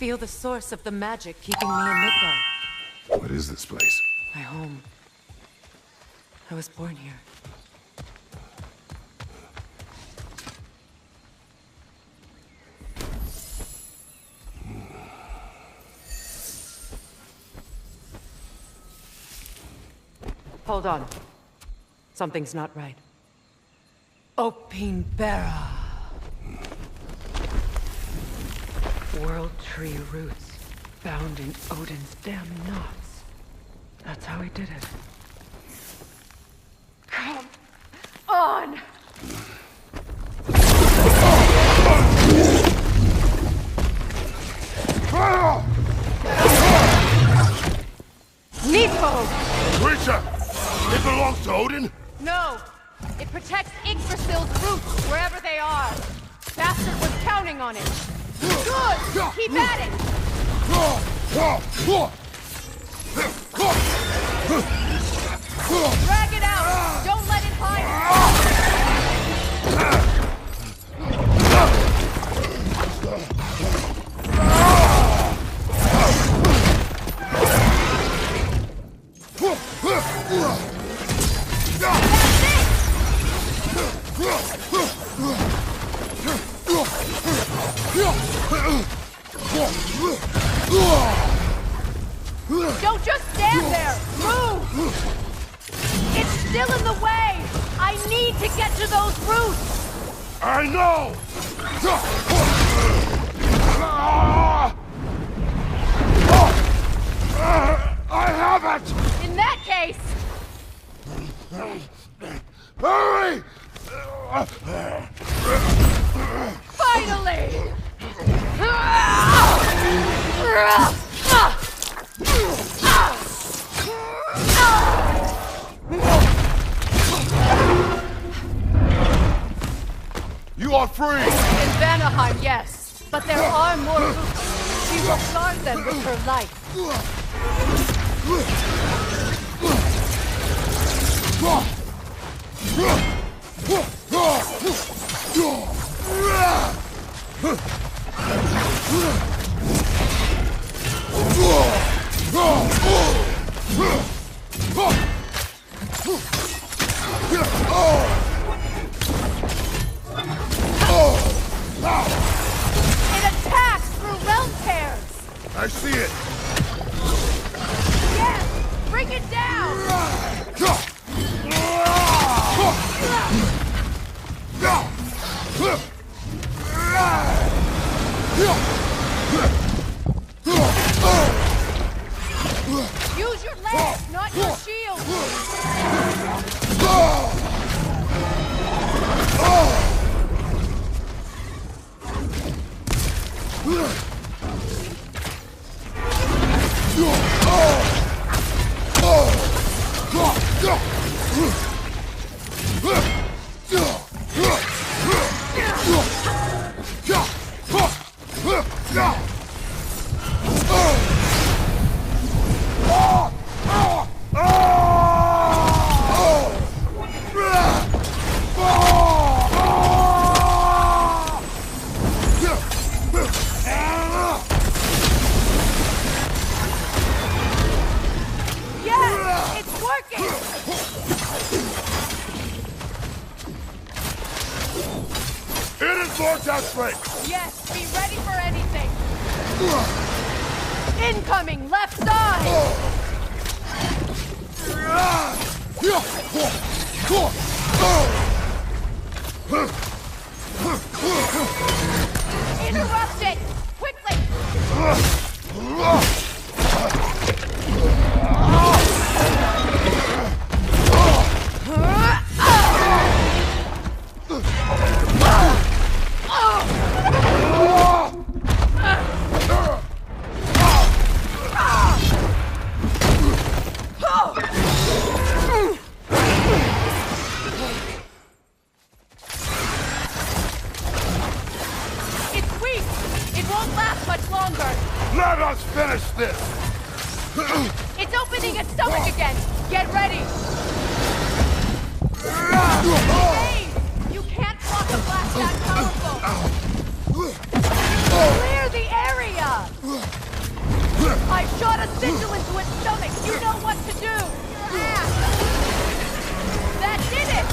feel the source of the magic keeping me in Midgard. What is this place? My home. I was born here. Hold on. Something's not right. Opinbera. World tree roots bound in Odin's damn knots. That's how he did it. Come on! Nico! Creature! It belongs to Odin? No! It protects Yggdrasil's roots wherever they are. Bastard was counting on it. Good! Keep at it! Drag it out! Don't let it hide! Don't just stand there! Move! It's still in the way! I need to get to those roots! I know! I have it! In that case... Hurry! Finally! You are free! In Vanaheim, yes. But there are more roots. She will guard them with her life. It attacks through realm tears! I see it! Yes! Bring it down! Use your legs, not your shield! Yes, be ready for anything! Incoming, left side! Interrupt it! Quickly! Let us finish this! It's opening its stomach again! Get ready! Hey! You can't block a blast that powerful! Clear the area! I shot a sigil into its stomach! You know what to do! That did it!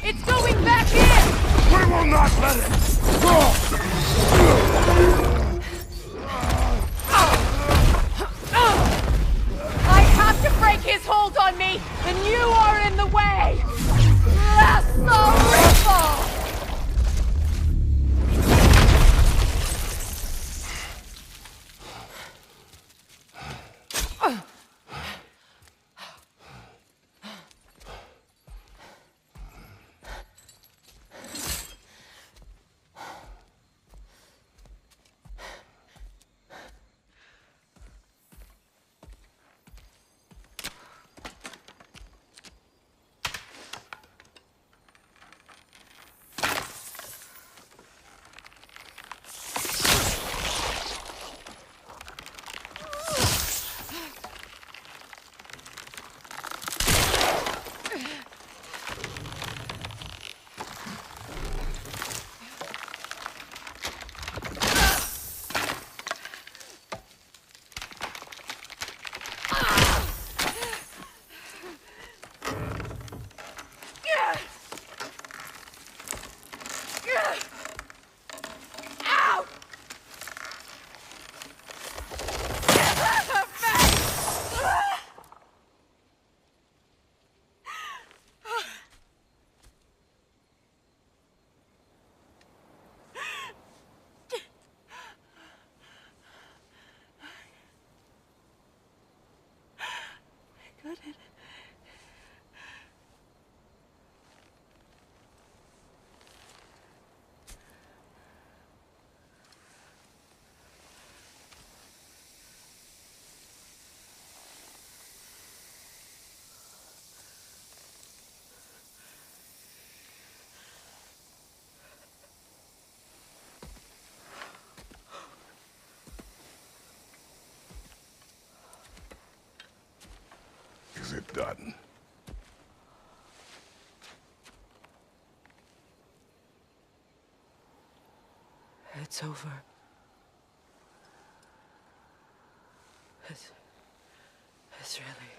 It's going back in! We will not let it! I have to break his hold on me, and you are in the way! That's the ripple! Is it done? It's over. It's really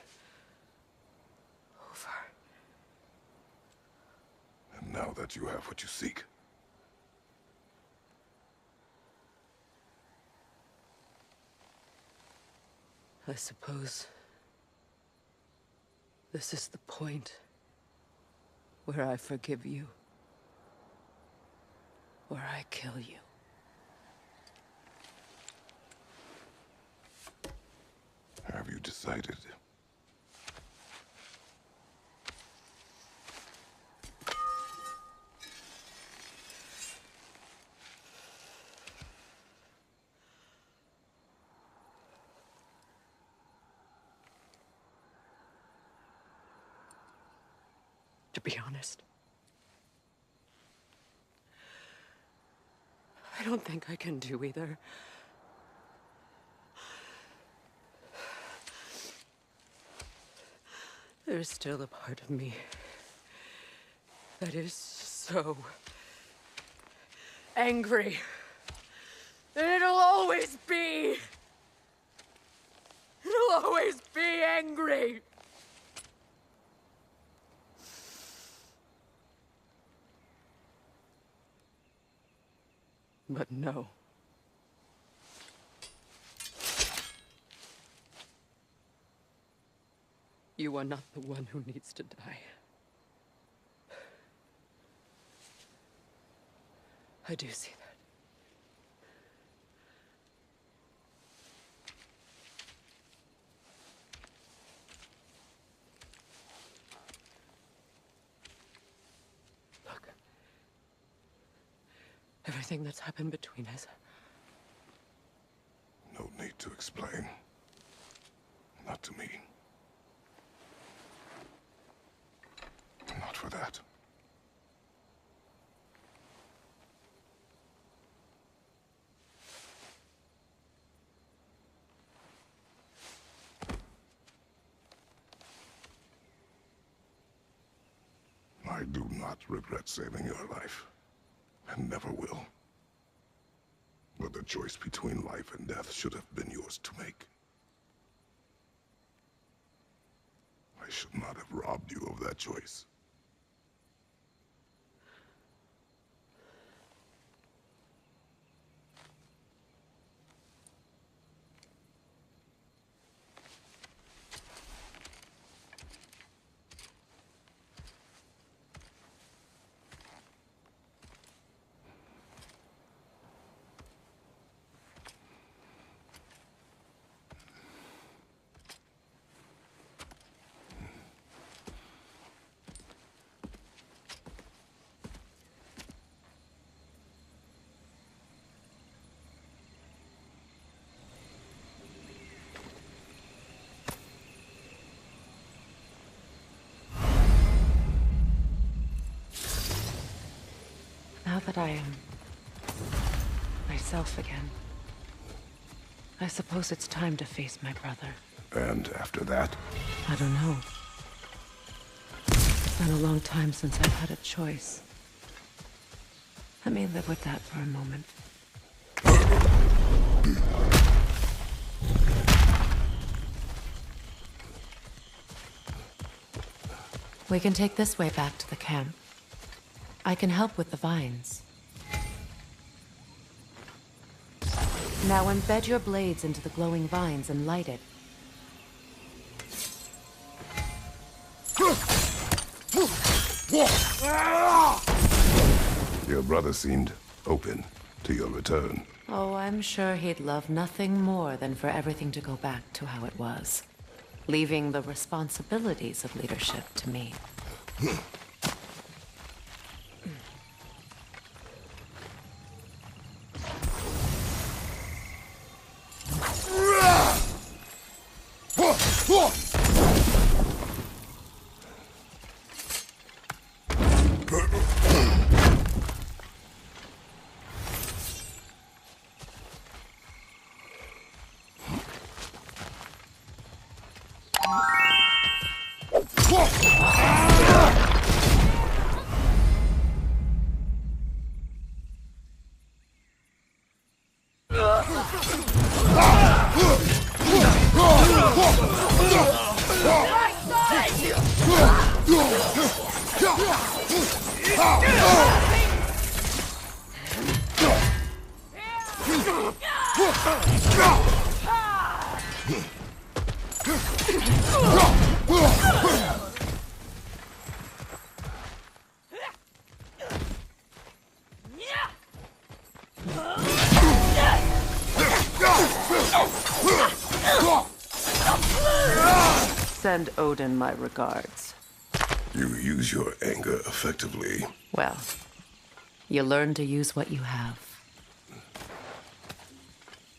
over. And now that you have what you seek, I suppose this is the point where I forgive you, or I kill you. have you decided? To be honest, I don't think I can do either. There's still a part of me that is so angry. And it'll always be. It'll always be angry. But no. You are not the one who needs to die. I do see that. Look. Everything that's happened between us. No need to explain. Not to me. Not for that. I do not regret saving your life, and never will. But the choice between life and death should have been yours to make. I should not have robbed you of that choice. Now that I am myself again, I suppose it's time to face my brother. And after that? I don't know. It's been a long time since I've had a choice. Let me live with that for a moment. We can take this way back to the camp. I can help with the vines. Now embed your blades into the glowing vines and light it. Your brother seemed open to your return. Oh, I'm sure he'd love nothing more than for everything to go back to how it was, leaving the responsibilities of leadership to me. Send Odin my regards. You use your anger effectively. Well, you learn to use what you have.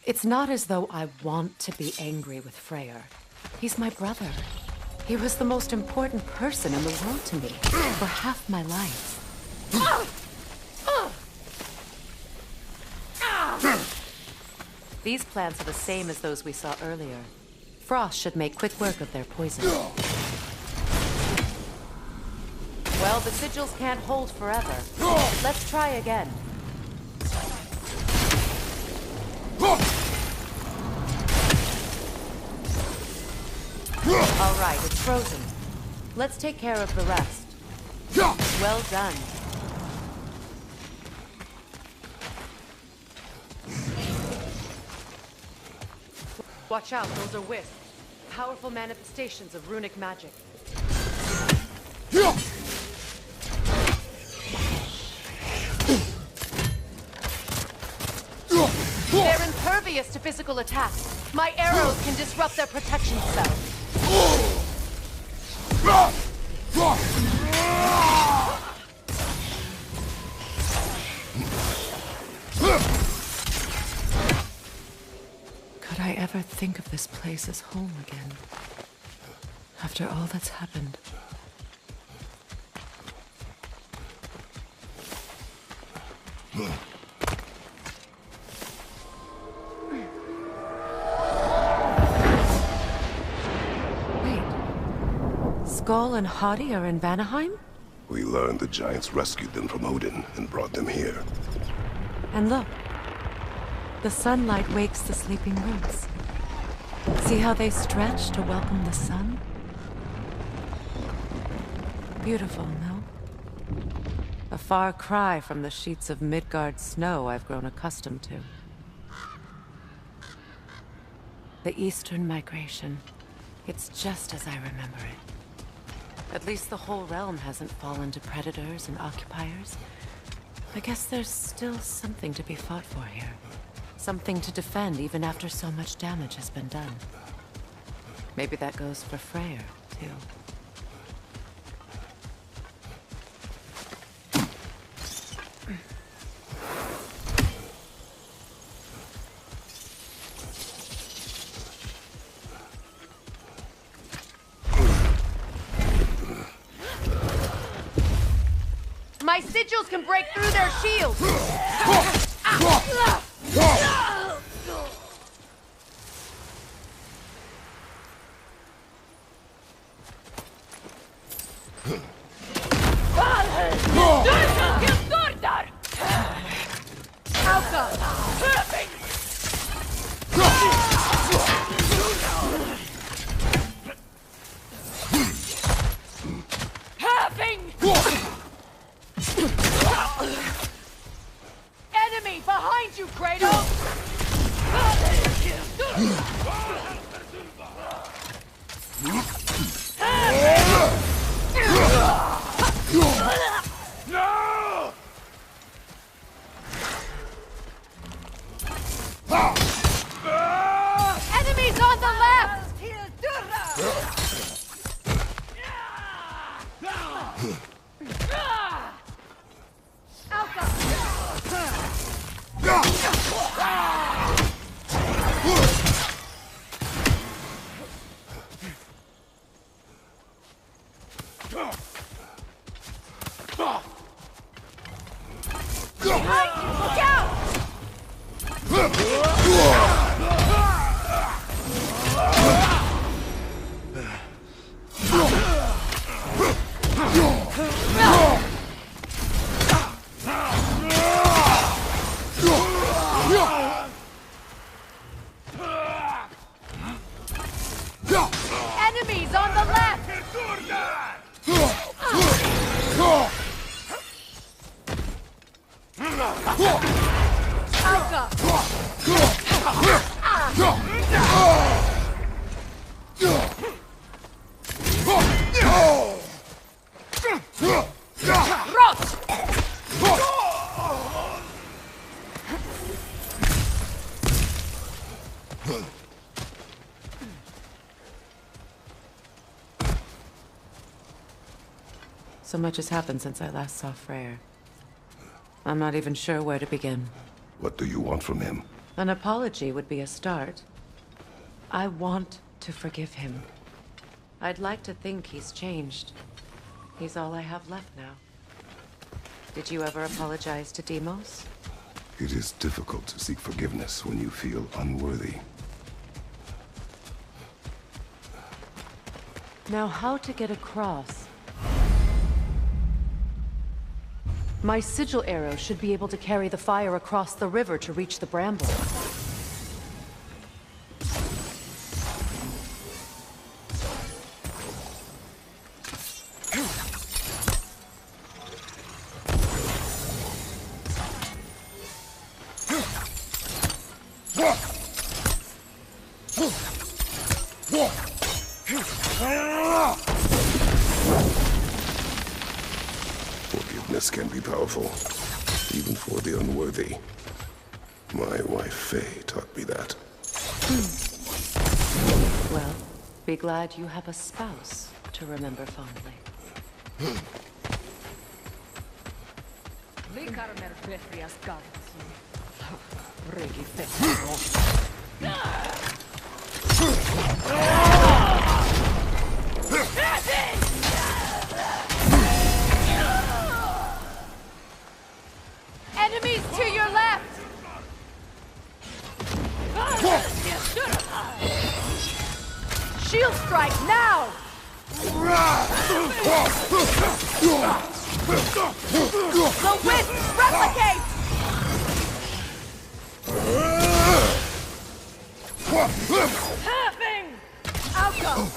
It's not as though I want to be angry with Freyr. He's my brother. He was the most important person in the world to me for half my life. These plants are the same as those we saw earlier. Frost should make quick work of their poison. Well, the sigils can't hold forever. Let's try again. All right, it's frozen. Let's take care of the rest. Well done. Watch out, those are wisps. Powerful manifestations of runic magic. They're impervious to physical attacks. My arrows can disrupt their protection spell. Could I ever think of this place as home again? After all that's happened. Wait. Skull and Hadi are in Vanaheim? We learned the giants rescued them from Odin and brought them here. And look, the sunlight wakes the sleeping roots. See how they stretch to welcome the sun? Beautiful, no? A far cry from the sheets of Midgard snow I've grown accustomed to. The Eastern Migration. It's just as I remember it. At least the whole realm hasn't fallen to predators and occupiers. I guess there's still something to be fought for here. Something to defend even after so much damage has been done. Maybe that goes for Freyr, too. My sigils can break through their shields! Enemy behind you, Kratos! No! Enemies on the left! Look out! Enemies on the left! So much has happened since I last saw Freyr. I'm not even sure where to begin. What do you want from him? An apology would be a start. I want to forgive him. I'd like to think he's changed. He's all I have left now. Did you ever apologize to Deimos? It is difficult to seek forgiveness when you feel unworthy. Now, how to get across? My sigil arrow should be able to carry the fire across the river to reach the bramble. Forgiveness can be powerful, even for the unworthy. My wife Faye taught me that. Well, be glad you have a spouse to remember fondly. Enemies to your left! Shield strike now! The wisp replicate! Having! Outcome!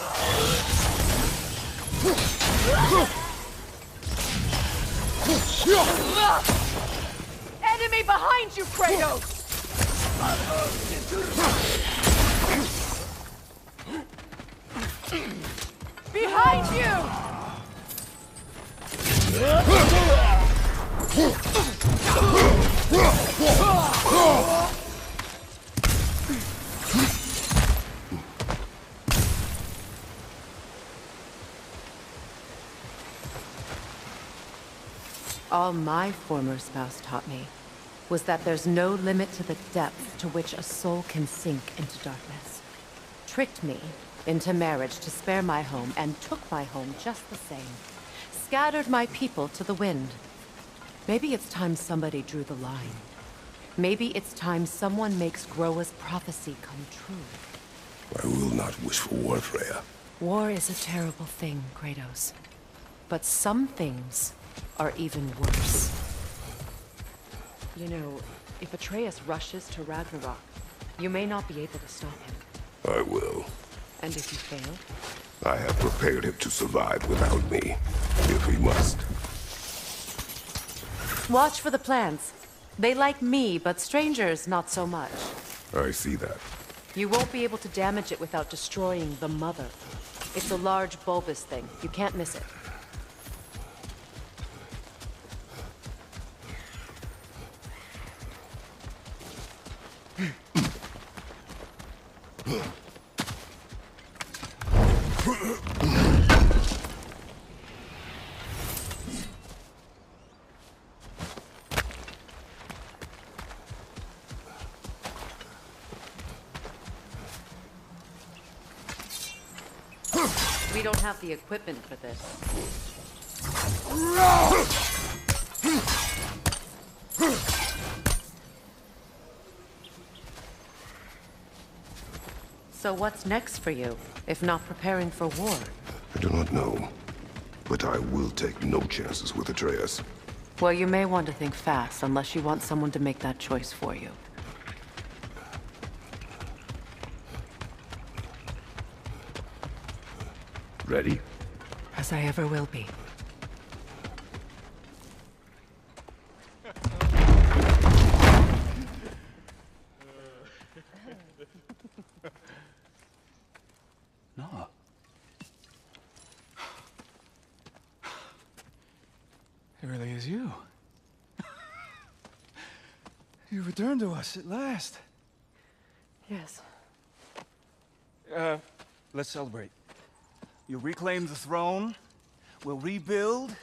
Enemy behind you, Kratos! Behind you! All my former spouse taught me was that there's no limit to the depth to which a soul can sink into darkness. Tricked me into marriage to spare my home and took my home just the same. Scattered my people to the wind. Maybe it's time somebody drew the line. Maybe it's time someone makes Groa's prophecy come true. I will not wish for war, Freya. War is a terrible thing, Kratos. But some things are even worse. You know, if Atreus rushes to Ragnarök, you may not be able to stop him. I will. And if you fail? I have prepared him to survive without me, if he must. Watch for the plants. They like me, but strangers not so much. I see that. You won't be able to damage it without destroying the mother. It's a large bulbous thing. You can't miss it. We don't have the equipment for this. So what's next for you, if not preparing for war? I do not know, but I will take no chances with Atreus. Well, you may want to think fast, unless you want someone to make that choice for you. Ready? As I ever will be. No. It really is you. You returned to us at last. Yes. Let's celebrate. You reclaim the throne, we'll rebuild,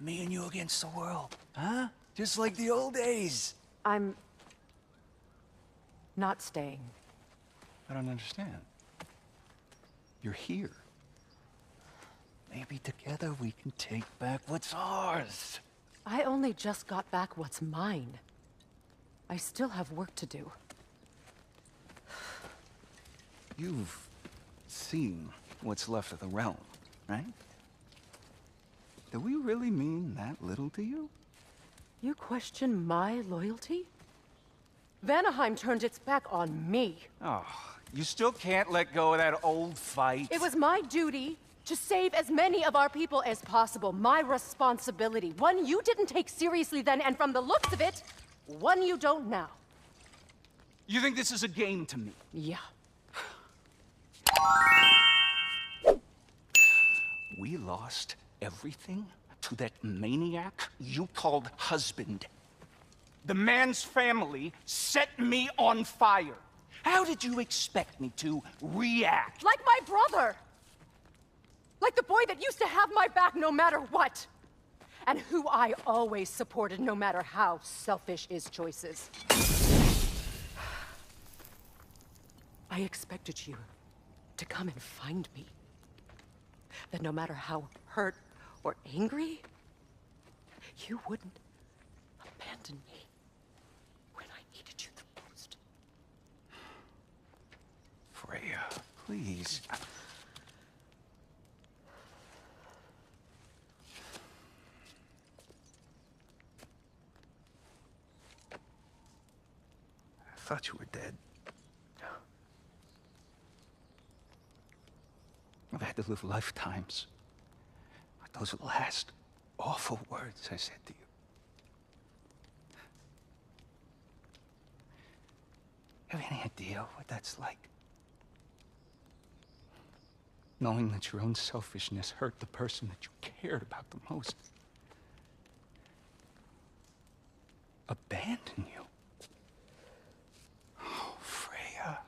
me and you against the world, huh? Just like the old days. I'm not staying. I don't understand. You're here. Maybe together we can take back what's ours. I only just got back what's mine. I still have work to do. You've seen what's left of the realm, right? Do we really mean that little to you? You question my loyalty? Vanaheim turned its back on me. Oh, you still can't let go of that old fight? It was my duty to save as many of our people as possible. My responsibility. One you didn't take seriously then, and from the looks of it, one you don't now. You think this is a game to me? Yeah. We lost everything to that maniac you called husband. The man's family set me on fire. How did you expect me to react? Like my brother! Like the boy that used to have my back no matter what! And who I always supported no matter how selfish his choices. I expected you to come and find me. That no matter how hurt or angry, you wouldn't abandon me when I needed you the most. Freya, please. thought you were dead. I've had to live lifetimes with those last awful words I said to you. Have any idea what that's like? Knowing that your own selfishness hurt the person that you cared about the most. Abandon you. Oh, Freya.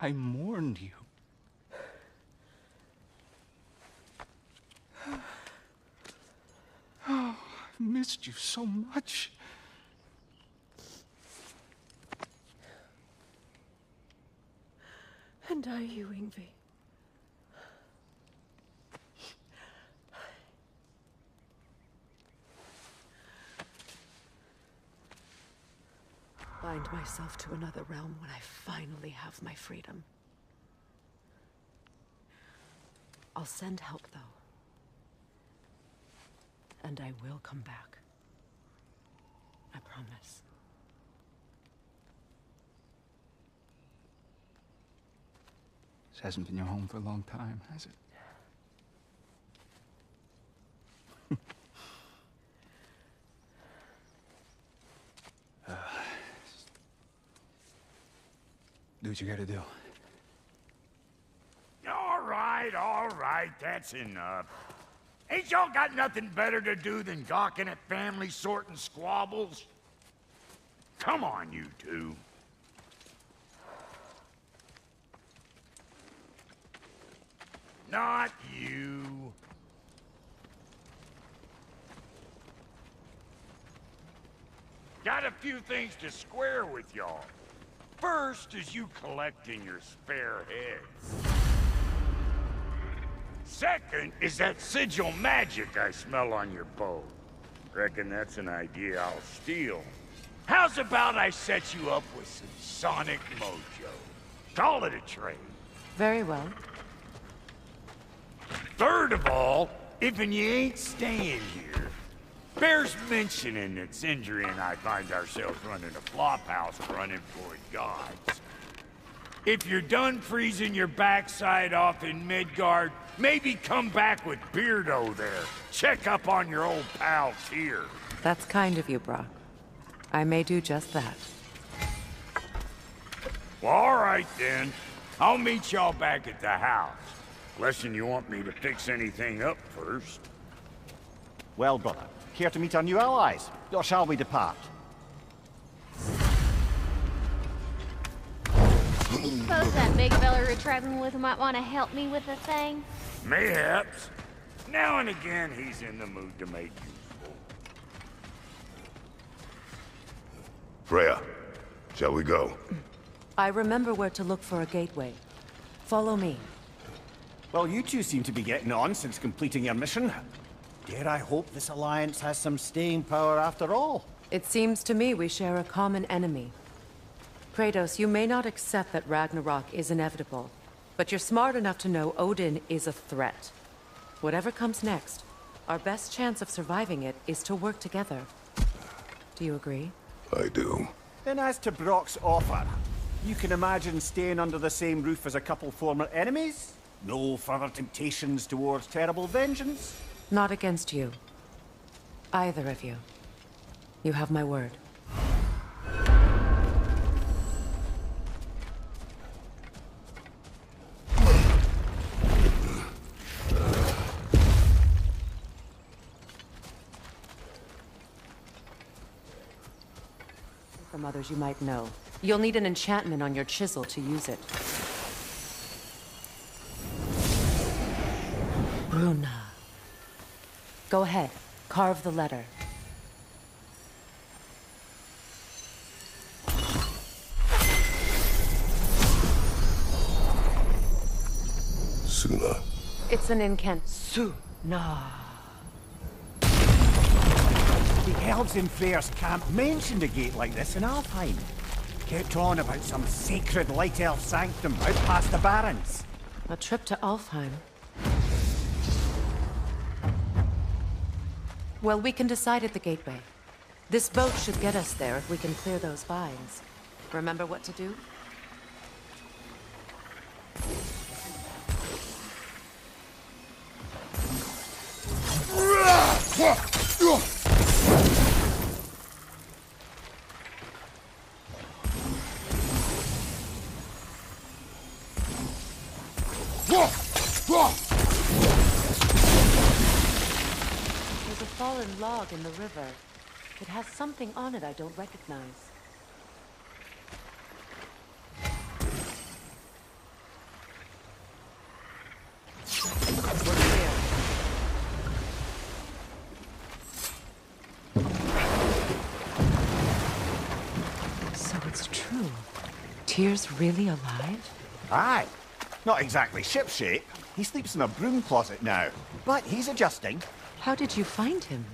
I mourned you. Oh, I've missed you so much. And are you, Yngvi? Bind myself to another realm when I finally have my freedom. I'll send help, though. And I will come back. I promise. This hasn't been your home for a long time, has it? Do what you gotta do. All right, that's enough. Ain't y'all got nothing better to do than gawking at family sorting squabbles? Come on, you two. Not you. Got a few things to square with y'all. First is you collecting your spare heads. Second is that sigil magic I smell on your bow. Reckon that's an idea I'll steal. How's about I set you up with some sonic mojo? Call it a trade. Very well. Third of all, if you ain't staying here, bears mentioning that Sindri and I find ourselves running a flophouse for unemployed gods. If you're done freezing your backside off in Midgard, maybe come back with Beardo there. Check up on your old pals here. That's kind of you, Brock. I may do just that. Well, all right then. I'll meet y'all back at the house. Less'n you want me to fix anything up first. Well, brother, care to meet our new allies? Or shall we depart? Suppose that big fella we're traveling with might want to help me with a thing? Mayhaps. Now and again, he's in the mood to make useful. Freya, shall we go? I remember where to look for a gateway. Follow me. Well, you two seem to be getting on since completing your mission. Dare I hope this alliance has some staying power after all? It seems to me we share a common enemy. Kratos, you may not accept that Ragnarök is inevitable, but you're smart enough to know Odin is a threat. Whatever comes next, our best chance of surviving it is to work together. Do you agree? I do. Then as to Brock's offer, you can imagine staying under the same roof as a couple former enemies? No further temptations towards terrible vengeance? Not against you. Either of you. You have my word. From others you might know. You'll need an enchantment on your chisel to use it. Runa. Go ahead. Carve the letter. Suna. It's an incant. Suna. The elves in Freyr's camp mentioned a gate like this in Alfheim. Kept on about some sacred light elf sanctum out past the Barrens. A trip to Alfheim. Well, we can decide at the gateway. This boat should get us there if we can clear those vines. Remember what to do? There's a fallen log in the river. It has something on it I don't recognize. Look here. So it's true. Tyr's really alive? Aye. Not exactly shipshape. He sleeps in a broom closet now. But he's adjusting. How did you find him?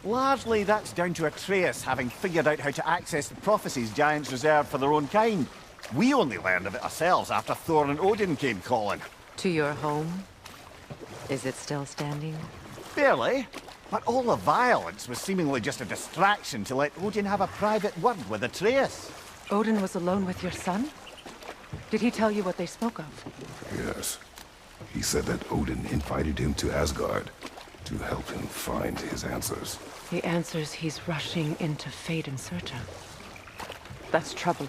Largely that's down to Atreus having figured out how to access the prophecies giants reserved for their own kind. We only learned of it ourselves after Thor and Odin came calling. To your home? Is it still standing? Barely. But all the violence was seemingly just a distraction to let Odin have a private word with Atreus. Odin was alone with your son? Did he tell you what they spoke of? Yes. He said that Odin invited him to Asgard to help him find his answers. The answers he's rushing into fate in search of. That's troubling.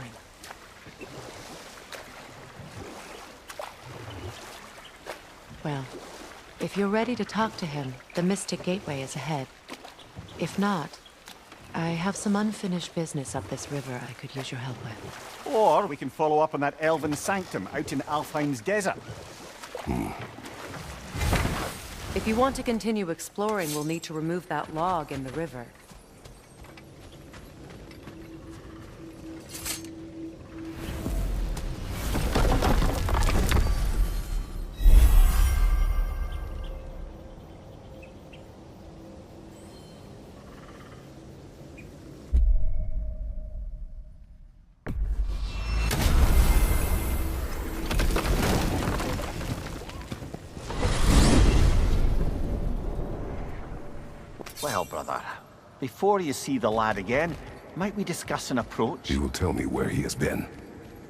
Well, if you're ready to talk to him, the Mystic Gateway is ahead. If not, I have some unfinished business up this river I could use your help with. Or we can follow up on that elven sanctum out in Alfheim's desert. If you want to continue exploring, we'll need to remove that log in the river. Well, brother, before you see the lad again, might we discuss an approach? He will tell me where he has been.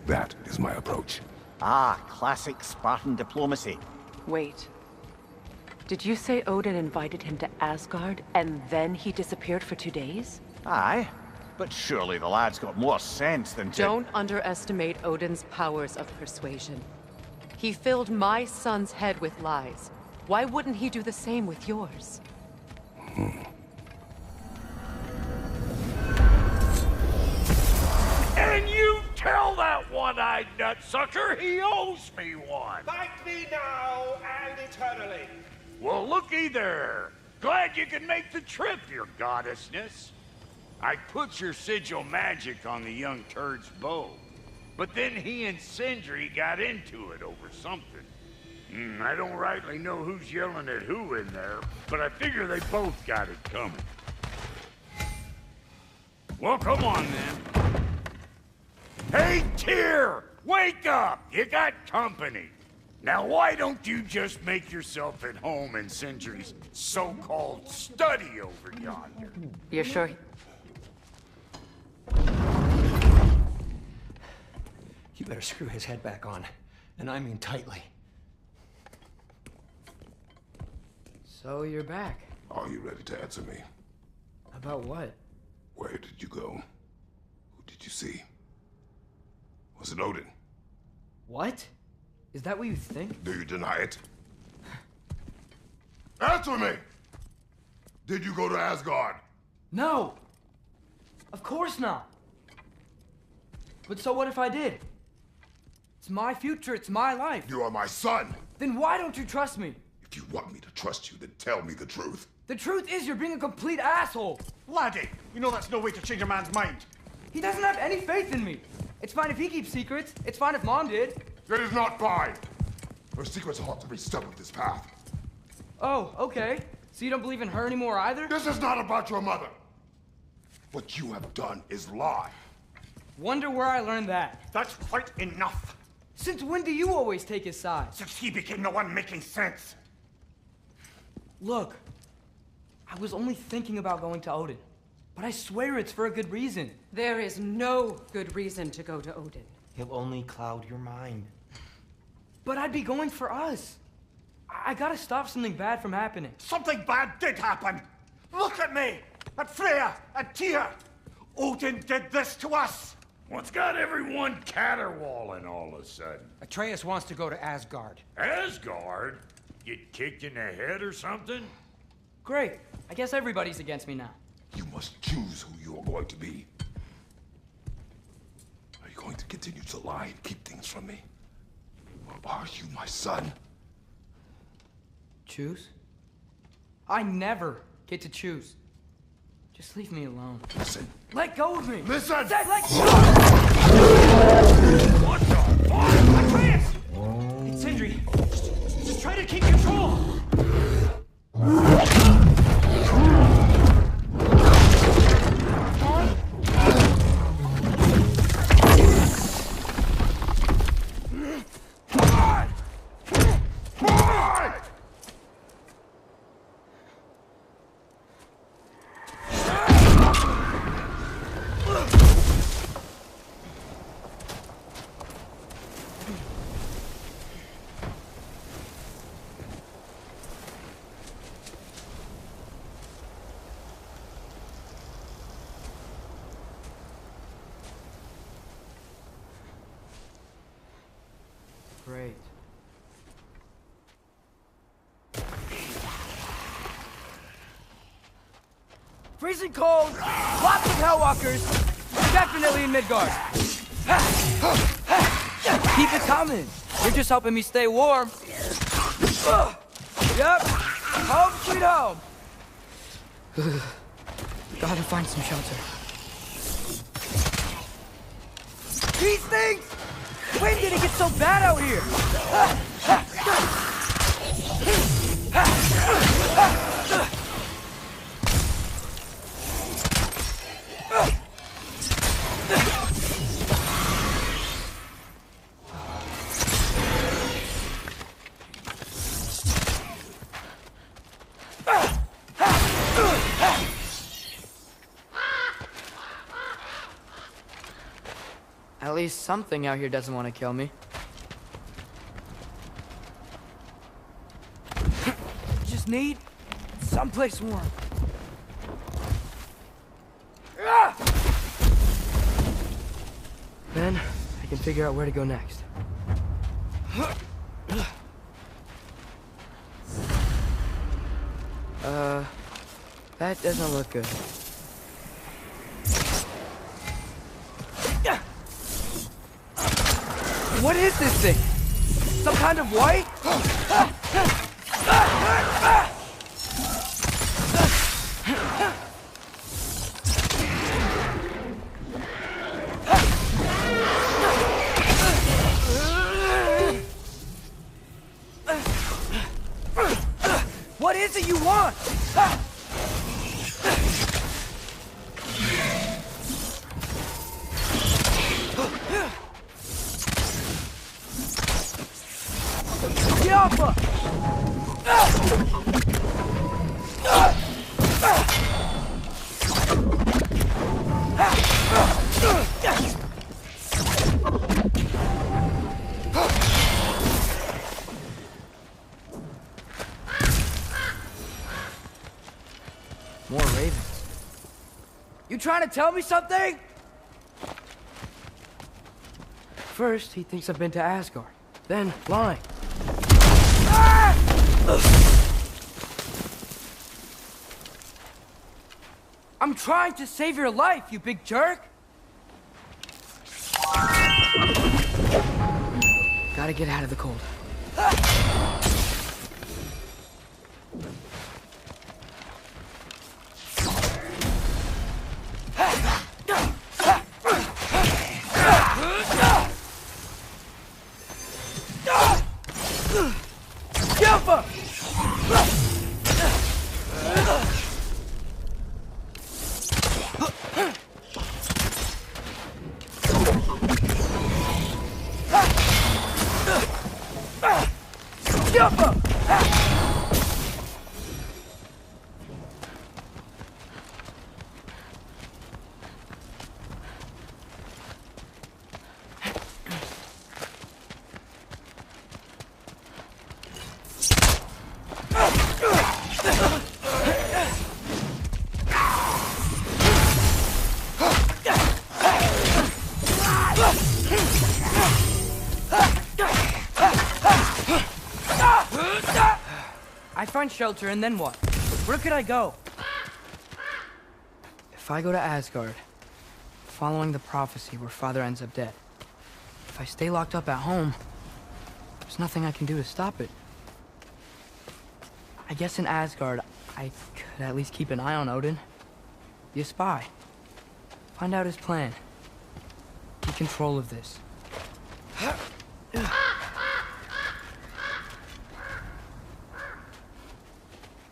That is my approach. Ah, classic Spartan diplomacy. Wait. Did you say Odin invited him to Asgard, and then he disappeared for 2 days? Aye, but surely the lad's got more sense than to... Don't underestimate Odin's powers of persuasion. He filled my son's head with lies. Why wouldn't he do the same with yours? And you tell that one-eyed nutsucker he owes me one. Fight me now and eternally. Well, looky there. Glad you can make the trip, your goddessness. I put your sigil magic on the young turd's bow, but then he and Sindri got into it over something. I don't rightly know who's yelling at who in there, but I figure they both got it coming. Well, come on then. Hey, Tyr! Wake up! You got company. Now, why don't you just make yourself at home in Sindri's so-called study over yonder? You're sure? You better screw his head back on, and I mean tightly. So you're back. Are you ready to answer me? About what? Where did you go? Who did you see? Was it Odin? What? Is that what you think? Do you deny it? Answer me! Did you go to Asgard? No! Of course not! But so what if I did? It's my future, it's my life. You are my son! Then why don't you trust me? If you want me to trust you, then tell me the truth. The truth is you're being a complete asshole! Laddie, you know that's no way to change a man's mind. He doesn't have any faith in me. It's fine if he keeps secrets. It's fine if Mom did. It is not fine! Her secrets ought to be stuck with this path. Oh, okay. So you don't believe in her anymore either? This is not about your mother. What you have done is lie. Wonder where I learned that. That's quite enough. Since when do you always take his side? Since he became the one making sense. Look, I was only thinking about going to Odin. But I swear it's for a good reason. There is no good reason to go to Odin. He'll only cloud your mind. But I'd be going for us. I gotta stop something bad from happening. Something bad did happen! Look at me! At Freya! At Tyr! Odin did this to us! What's got everyone caterwauling all of a sudden? Atreus wants to go to Asgard. Asgard? Get kicked in the head or something? Great. I guess everybody's against me now. You must choose who you are going to be. Are you going to continue to lie and keep things from me? Or are you my son? Choose? I never get to choose. Just leave me alone. Listen. Let go of me! Listen! Let go! What the fuck? Atreus! It's Sindri. Just try to keep control! Great. Freezing cold, lots of Hellwalkers, definitely in Midgard. Keep it coming. You're just helping me stay warm. Yep, home sweet home. Gotta find some shelter. These things! When did it get so bad out here? At least something out here doesn't want to kill me. Just need someplace warm. Then I can figure out where to go next. That doesn't look good. What is this thing? Some kind of white? What is it you want? Get off her! More ravens. You trying to tell me something? First, he thinks I've been to Asgard. Then, lying. I'm trying to save your life, you big jerk! Gotta get out of the cold. find shelter, and then what? Where could I go? If I go to Asgard, following the prophecy where Father ends up dead, if I stay locked up at home, there's nothing I can do to stop it. I guess in Asgard, I could at least keep an eye on Odin. Be a spy. Find out his plan. Take control of this.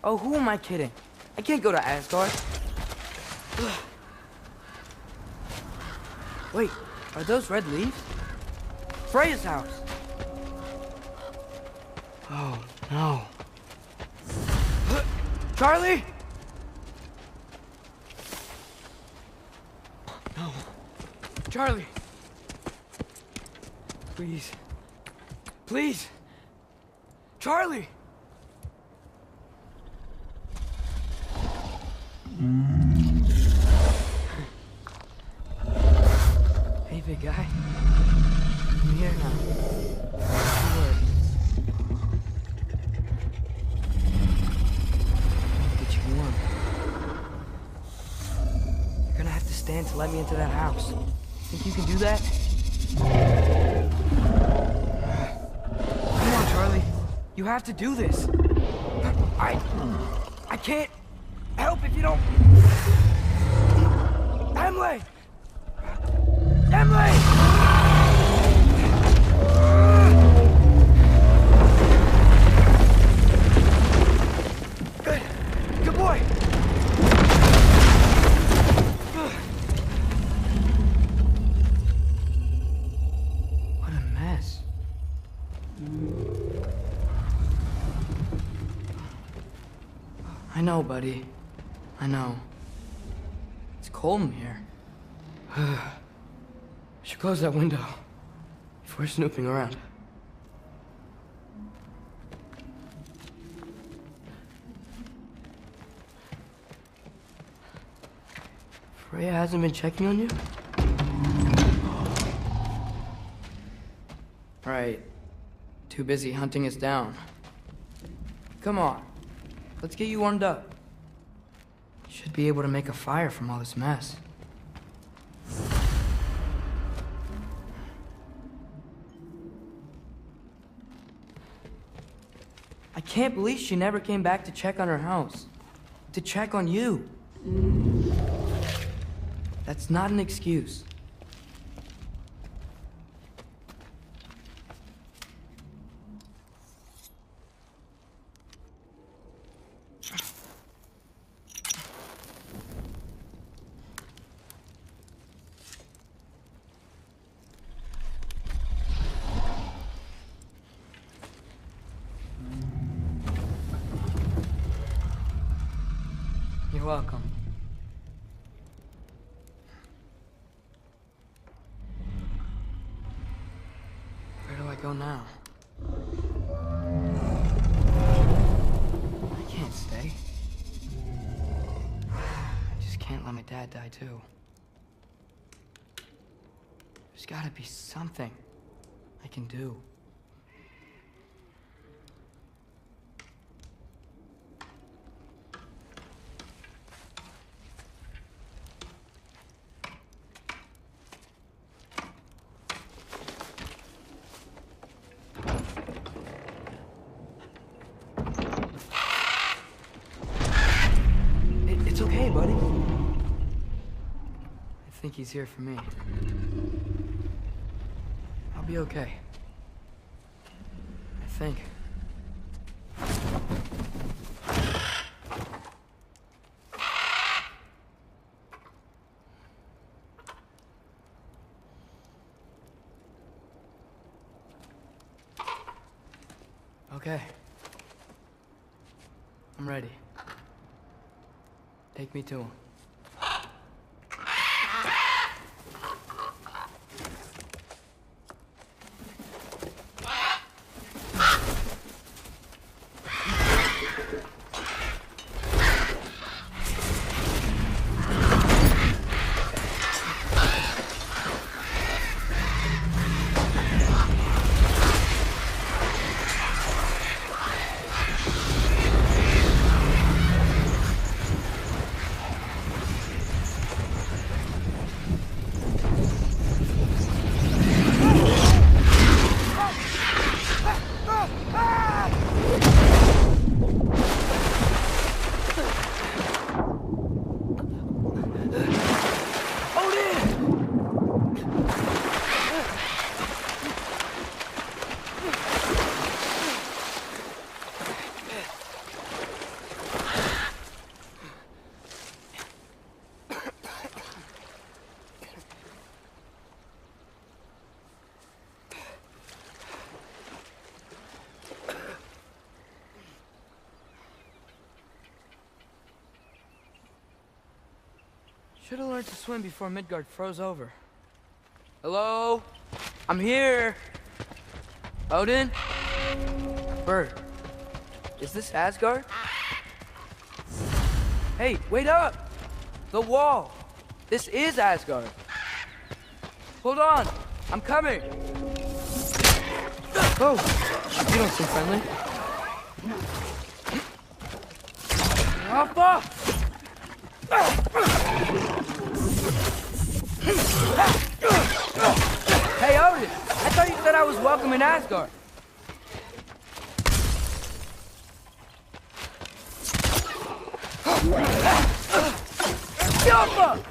Oh, who am I kidding? I can't go to Asgard. Wait, are those red leaves? Freya's house. Oh, no. Charlie! No. Charlie! Please. Please! Charlie! Hey, big guy. I'm here now. Don't worry. Get you warm. You're gonna have to stand to let me into that house. Think you can do that? Come on, Charlie. You have to do this. I can't help if you don't. Emily! Emily! Good. Good boy. What a mess. I know, buddy. I know. It's cold in here. I should close that window if we're snooping around. Freya hasn't been checking on you? Right. Too busy hunting us down. Come on. Let's get you warmed up. Should be able to make a fire from all this mess. I can't believe she never came back to check on her house. To check on you. That's not an excuse. You're welcome. Where do I go now? I can't stay. I just can't let my dad die too. There's gotta be something I can do. It's okay, buddy. I think he's here for me. I'll be okay. I think. Okay. I'm ready. Take me to him. Should have learned to swim before Midgard froze over. Hello? I'm here! Odin? Bird. Is this Asgard? Hey, wait up! The wall! This is Asgard! Hold on! I'm coming! Oh! You don't seem friendly. Alpha! Hey, Odin! I thought you said I was welcome in Asgard. Alpha!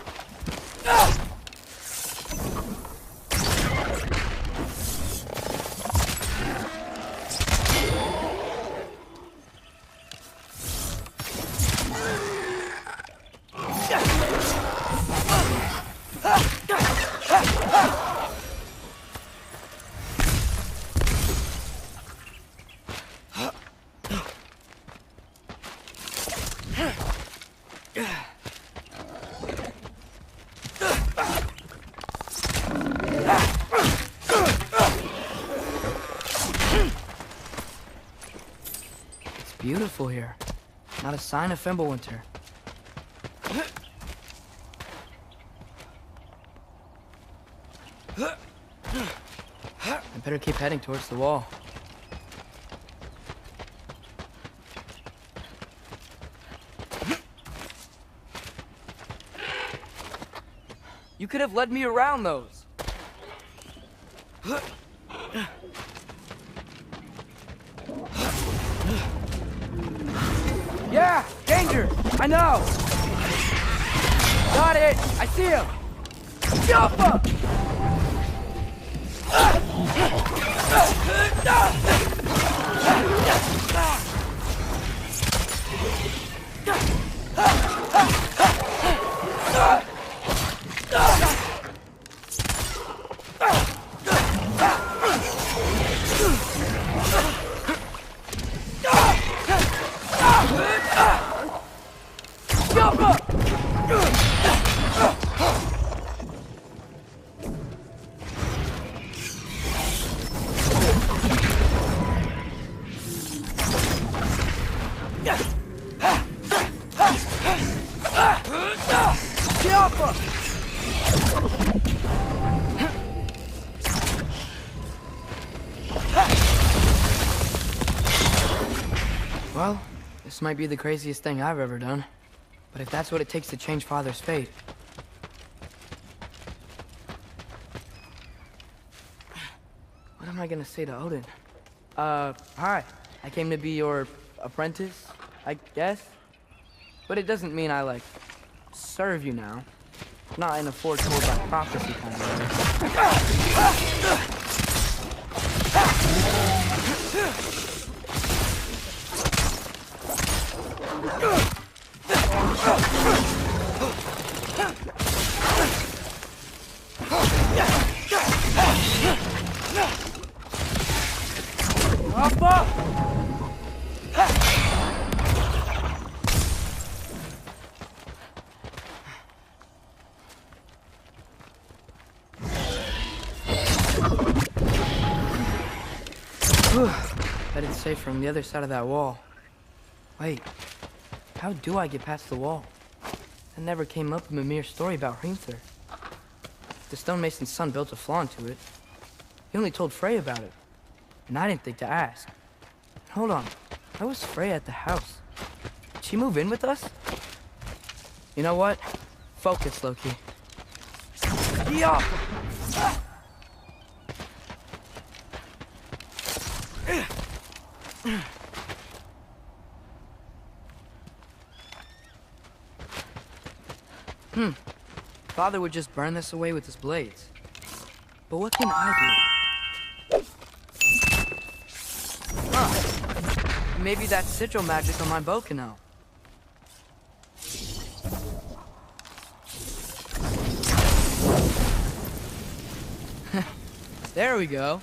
Beautiful here. Not a sign of Fimbulwinter. I better keep heading towards the wall. You could have led me around those. Yeah, danger! I know! Got it! I see him! Jump up! Jump up! Well, this might be the craziest thing I've ever done. But if that's what it takes to change Father's fate... What am I gonna say to Odin? Hi. I came to be your apprentice, I guess? But it doesn't mean I, like, serve you now. Not in a foretold by prophecy kind of way. Bet it's safe from the other side of that wall. Wait, how do I get past the wall? That never came up in Mimir's story about Hrimthur. The stonemason's son built a flaw into it. He only told Frey about it, and I didn't think to ask. Hold on, how was Frey at the house? Did she move in with us? You know what? Focus, Loki. Yeah! Father would just burn this away with his blades. But what can I do? Huh. Maybe that sigil magic on my bow can help. There we go.